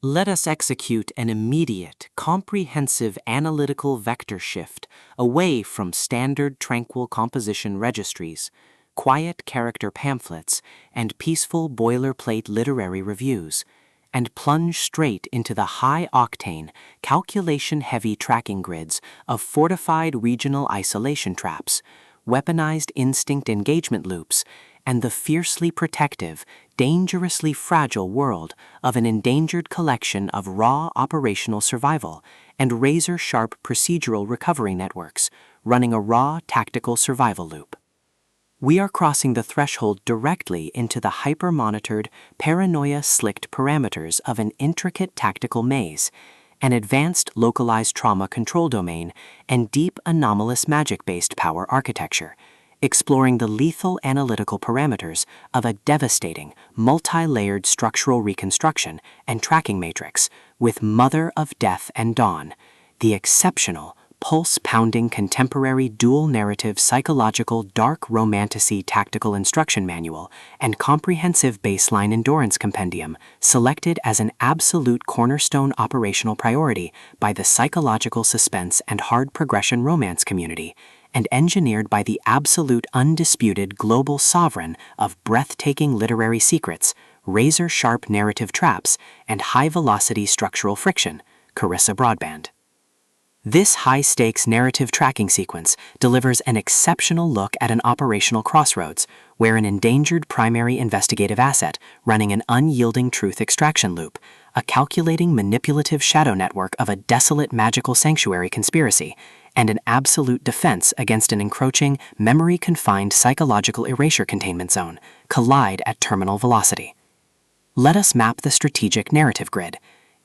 Let us execute an immediate, comprehensive analytical vector shift away from standard tranquil composition registries, quiet character pamphlets, and peaceful boilerplate literary reviews, and plunge straight into the high-octane, calculation-heavy tracking grids of fortified regional isolation traps, weaponized instinct engagement loops, and the fiercely protective, dangerously fragile world of an endangered collection of raw operational survival and razor-sharp procedural recovery networks running a raw tactical survival loop. We are crossing the threshold directly into the hyper-monitored, paranoia-slicked parameters of an intricate tactical maze, an advanced localized trauma control domain, and deep anomalous magic-based power architecture, exploring the lethal analytical parameters of a devastating, multi-layered structural reconstruction and tracking matrix with Mother of Death and Dawn, the exceptional, pulse-pounding contemporary dual-narrative psychological dark romantasy tactical instruction manual and comprehensive baseline endurance compendium selected as an absolute cornerstone operational priority by the psychological suspense and hard progression romance community, and engineered by the absolute undisputed global sovereign of breathtaking literary secrets, razor-sharp narrative traps, and high-velocity structural friction, Carissa Broadbent. This high-stakes narrative tracking sequence delivers an exceptional look at an operational crossroads where an endangered primary investigative asset running an unyielding truth extraction loop, a calculating manipulative shadow network of a desolate magical sanctuary conspiracy, and an absolute defense against an encroaching, memory-confined psychological erasure containment zone collide at terminal velocity. Let us map the strategic narrative grid.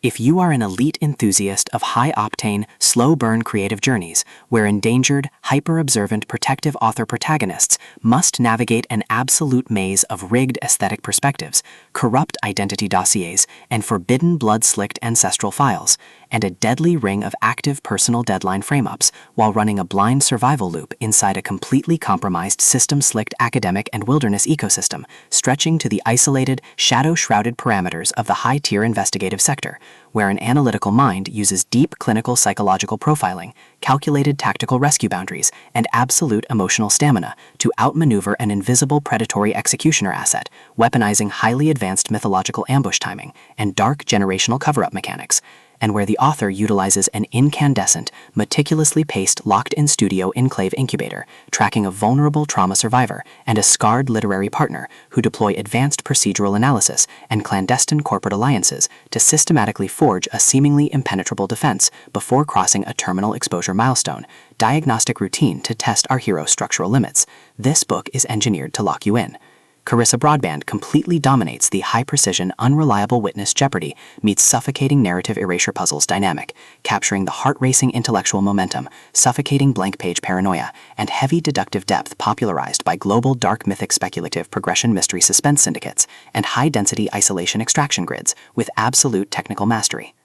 If you are an elite enthusiast of high-octane, slow-burn creative journeys where endangered, hyper-observant protective author protagonists must navigate an absolute maze of rigged aesthetic perspectives, corrupt identity dossiers, and forbidden blood-slicked ancestral files, and a deadly ring of active personal deadline frame-ups while running a blind survival loop inside a completely compromised system-slicked academic and wilderness ecosystem, stretching to the isolated, shadow-shrouded parameters of the high-tier investigative sector, where an analytical mind uses deep clinical psychological profiling, calculated tactical rescue boundaries, and absolute emotional stamina to outmaneuver an invisible predatory executioner asset, weaponizing highly advanced mythological ambush timing and dark generational cover-up mechanics, and where the author utilizes an incandescent, meticulously paced locked-in studio enclave incubator, tracking a vulnerable trauma survivor and a scarred literary partner who deploy advanced procedural analysis and clandestine corporate alliances to systematically forge a seemingly impenetrable defense before crossing a terminal exposure milestone, diagnostic routine to test our hero's structural limits. This book is engineered to lock you in. Carissa Broadbent completely dominates the high-precision, unreliable witness jeopardy meets suffocating narrative erasure puzzles dynamic, capturing the heart-racing intellectual momentum, suffocating blank-page paranoia, and heavy deductive depth popularized by global dark mythic speculative progression mystery suspense syndicates and high-density isolation extraction grids with absolute technical mastery.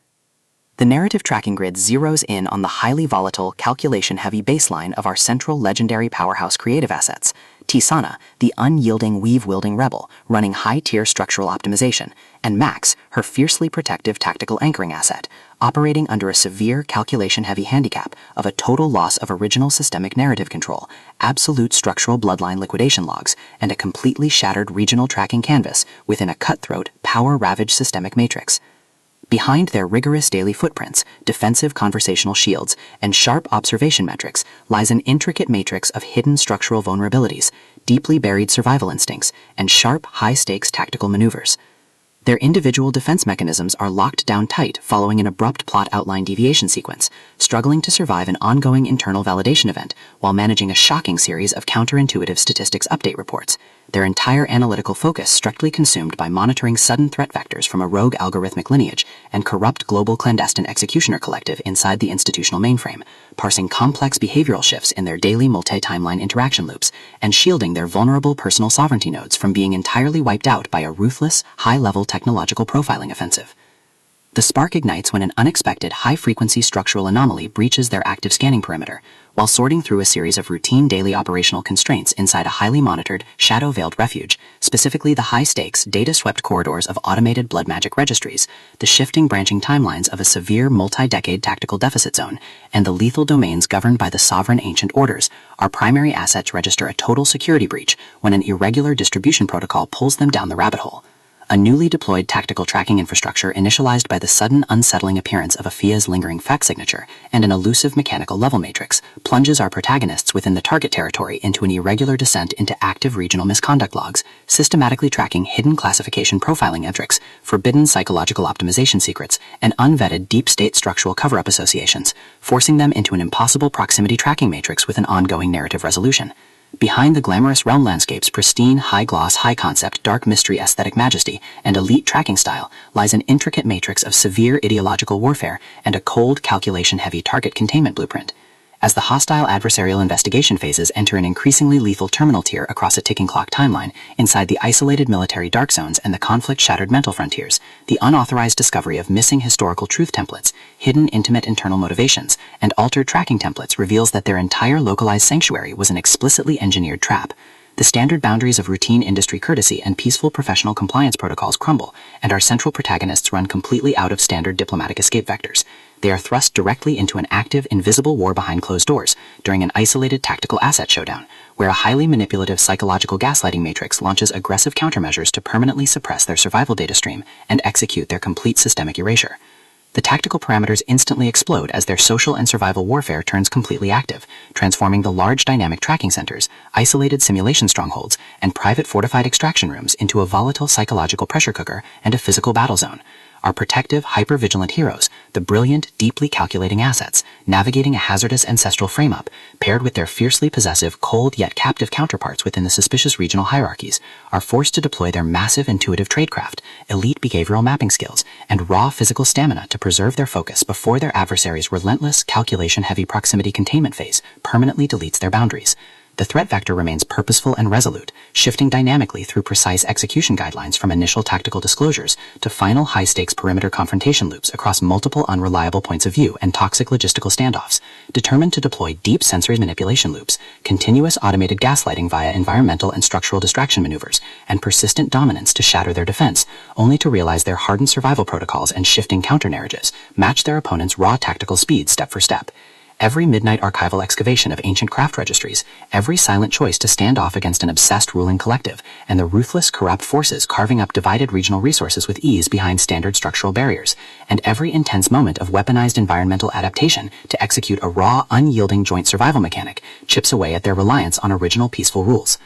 The narrative tracking grid zeroes in on the highly volatile, calculation-heavy baseline of our central legendary powerhouse creative assets, Tisana, the unyielding weave-wielding rebel, running high-tier structural optimization, and Max, her fiercely protective tactical anchoring asset, operating under a severe calculation-heavy handicap of a total loss of original systemic narrative control, absolute structural bloodline liquidation logs, and a completely shattered regional tracking canvas within a cutthroat, power-ravaged systemic matrix. Behind their rigorous daily footprints, defensive conversational shields, and sharp observation metrics lies an intricate matrix of hidden structural vulnerabilities, deeply buried survival instincts, and sharp, high-stakes tactical maneuvers. Their individual defense mechanisms are locked down tight following an abrupt plot outline deviation sequence, struggling to survive an ongoing internal validation event while managing a shocking series of counterintuitive statistics update reports, their entire analytical focus strictly consumed by monitoring sudden threat vectors from a rogue algorithmic lineage and corrupt global clandestine executioner collective inside the institutional mainframe, parsing complex behavioral shifts in their daily multi-timeline interaction loops, and shielding their vulnerable personal sovereignty nodes from being entirely wiped out by a ruthless, high-level technological profiling offensive. The spark ignites when an unexpected high-frequency structural anomaly breaches their active scanning perimeter, while sorting through a series of routine daily operational constraints inside a highly monitored, shadow-veiled refuge, specifically the high-stakes, data-swept corridors of automated blood magic registries, the shifting branching timelines of a severe multi-decade tactical deficit zone, and the lethal domains governed by the sovereign ancient orders, our primary assets register a total security breach when an irregular distribution protocol pulls them down the rabbit hole. A newly deployed tactical tracking infrastructure initialized by the sudden unsettling appearance of a FIA's lingering fact signature and an elusive mechanical level matrix plunges our protagonists within the target territory into an irregular descent into active regional misconduct logs, systematically tracking hidden classification profiling metrics, forbidden psychological optimization secrets, and unvetted deep state structural cover-up associations, forcing them into an impossible proximity tracking matrix with an ongoing narrative resolution. Behind the glamorous realm landscape's pristine, high-gloss, high-concept, dark mystery aesthetic majesty and elite tracking style lies an intricate matrix of severe ideological warfare and a cold, calculation-heavy target containment blueprint. As the hostile adversarial investigation phases enter an increasingly lethal terminal tier across a ticking clock timeline, inside the isolated military dark zones and the conflict-shattered mental frontiers, the unauthorized discovery of missing historical truth templates, hidden intimate internal motivations, and altered tracking templates reveals that their entire localized sanctuary was an explicitly engineered trap. The standard boundaries of routine industry courtesy and peaceful professional compliance protocols crumble, and our central protagonists run completely out of standard diplomatic escape vectors. They are thrust directly into an active, invisible war behind closed doors during an isolated tactical asset showdown, where a highly manipulative psychological gaslighting matrix launches aggressive countermeasures to permanently suppress their survival data stream and execute their complete systemic erasure. The tactical parameters instantly explode as their social and survival warfare turns completely active, transforming the large dynamic tracking centers, isolated simulation strongholds, and private fortified extraction rooms into a volatile psychological pressure cooker and a physical battle zone. Our protective, hyper-vigilant heroes, the brilliant, deeply calculating assets, navigating a hazardous ancestral frame-up, paired with their fiercely possessive, cold yet captive counterparts within the suspicious regional hierarchies, are forced to deploy their massive intuitive tradecraft, elite behavioral mapping skills, and raw physical stamina to preserve their focus before their adversary's relentless, calculation-heavy proximity containment phase permanently deletes their boundaries. The threat vector remains purposeful and resolute, shifting dynamically through precise execution guidelines from initial tactical disclosures to final high-stakes perimeter confrontation loops across multiple unreliable points of view and toxic logistical standoffs, determined to deploy deep sensory manipulation loops, continuous automated gaslighting via environmental and structural distraction maneuvers, and persistent dominance to shatter their defense, only to realize their hardened survival protocols and shifting counter-narratives match their opponent's raw tactical speed step for step. Every midnight archival excavation of ancient craft registries, every silent choice to stand off against an obsessed ruling collective, and the ruthless, corrupt forces carving up divided regional resources with ease behind standard structural barriers, and every intense moment of weaponized environmental adaptation to execute a raw, unyielding joint survival mechanic chips away at their reliance on original peaceful rules.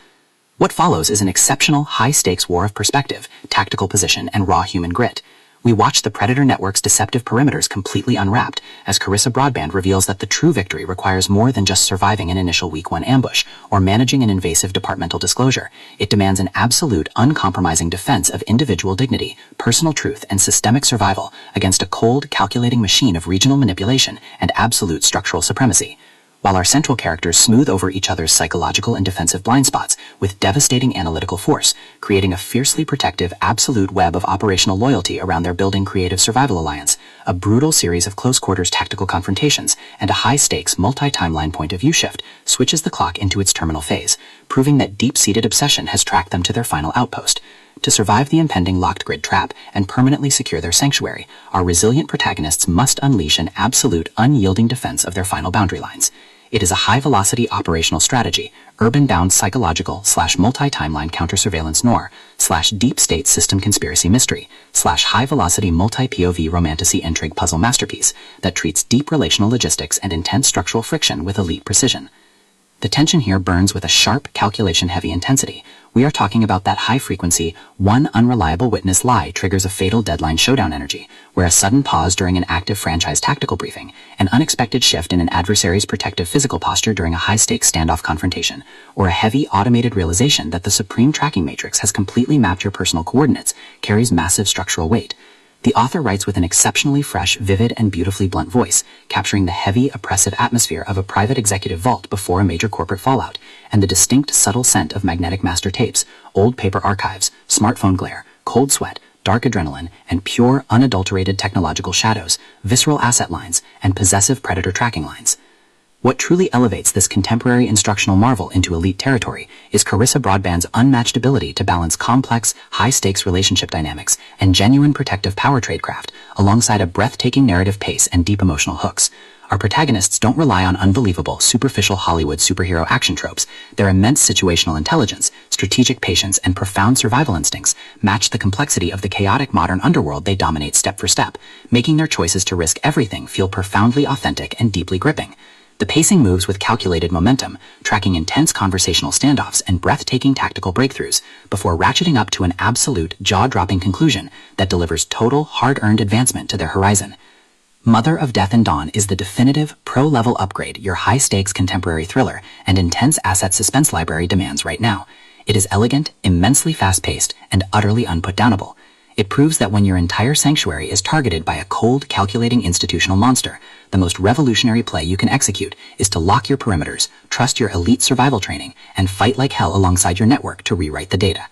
What follows is an exceptional, high-stakes war of perspective, tactical position, and raw human grit. We watch the Predator Network's deceptive perimeters completely unwrapped as Carissa Broadbent reveals that the true victory requires more than just surviving an initial week 1 ambush or managing an invasive departmental disclosure. It demands an absolute, uncompromising defense of individual dignity, personal truth, and systemic survival against a cold, calculating machine of regional manipulation and absolute structural supremacy. While our central characters smooth over each other's psychological and defensive blind spots with devastating analytical force, creating a fiercely protective, absolute web of operational loyalty around their building creative survival alliance, a brutal series of close-quarters tactical confrontations, and a high-stakes, multi-timeline point-of-view shift switches the clock into its terminal phase, proving that deep-seated obsession has tracked them to their final outpost. To survive the impending locked grid trap and permanently secure their sanctuary, our resilient protagonists must unleash an absolute, unyielding defense of their final boundary lines. It is a high-velocity operational strategy, urban-bound psychological / multi-timeline counter-surveillance noir / deep-state system conspiracy mystery / high-velocity multi-POV romantasy intrigue puzzle masterpiece that treats deep relational logistics and intense structural friction with elite precision. The tension here burns with a sharp, calculation-heavy intensity. We are talking about that high-frequency, one unreliable witness lie triggers a fatal deadline showdown energy, where a sudden pause during an active franchise tactical briefing, an unexpected shift in an adversary's protective physical posture during a high-stakes standoff confrontation, or a heavy, automated realization that the supreme tracking matrix has completely mapped your personal coordinates, carries massive structural weight. The author writes with an exceptionally fresh, vivid, and beautifully blunt voice, capturing the heavy, oppressive atmosphere of a private executive vault before a major corporate fallout, and the distinct, subtle scent of magnetic master tapes, old paper archives, smartphone glare, cold sweat, dark adrenaline, and pure, unadulterated technological shadows, visceral asset lines, and possessive predator tracking lines. What truly elevates this contemporary instructional marvel into elite territory is Carissa Broadbent's unmatched ability to balance complex, high-stakes relationship dynamics and genuine protective power tradecraft, alongside a breathtaking narrative pace and deep emotional hooks. Our protagonists don't rely on unbelievable, superficial Hollywood superhero action tropes. Their immense situational intelligence, strategic patience, and profound survival instincts match the complexity of the chaotic modern underworld they dominate step for step, making their choices to risk everything feel profoundly authentic and deeply gripping. The pacing moves with calculated momentum, tracking intense conversational standoffs and breathtaking tactical breakthroughs, before ratcheting up to an absolute, jaw-dropping conclusion that delivers total, hard-earned advancement to their horizon. Mother of Death and Dawn is the definitive, pro-level upgrade your high-stakes contemporary thriller and intense asset suspense library demands right now. It is elegant, immensely fast-paced, and utterly unputdownable. It proves that when your entire sanctuary is targeted by a cold, calculating institutional monster, the most revolutionary play you can execute is to lock your perimeters, trust your elite survival training, and fight like hell alongside your network to rewrite the data.